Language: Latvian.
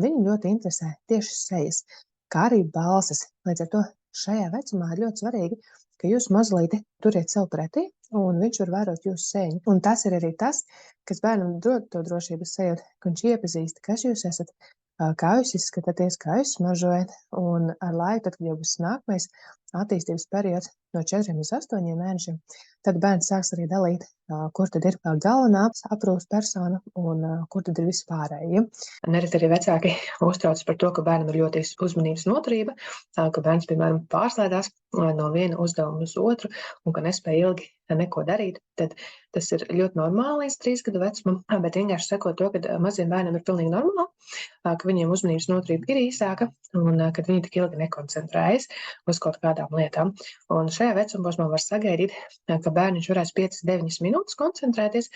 Viņu ļoti interesē tieši sejas, kā arī balsis. Līdz ar to šajā vecumā ir ļoti svarīgi, ka jūs mazliet turiet sev pretī, un viņš var vērot jūsu seju. Un tas ir arī tas, kas bērnam dod to drošības sajūtu, ka viņš iepazīst, kas jūs esat, kā jūs izskatāties, kā jūs smaržojat, un ar laiku, tad, kad jau būs nākamais attīstības periods no 4 līdz 8 mēnešiem, tad bērns sāks arī dalīt, kur tad ir galvenā aprūpes persona un kur tad ir vispārējie. Nereti arī vecāki uztraucas par to, ka bērnam ir ļoti uzmanības noturība, ka bērns, piemēram, pārslēdās no viena uzdevuma uz otru un ka nespēja ilgi neko darīt, tad tas ir ļoti normāli līdz 3 gadu vecumam, bet vienkārši sakot to, ka maziem bērniem ir pilnīgi normāli, ka viņiem uzmanības noturība ir īsāka un kad viņi tik ilgi nekoncentrējas uz kaut kādām lietām. Un šajā vecumposmā var sagaidīt, ka bērniņš varēs 5-9 minūtes koncentrēties,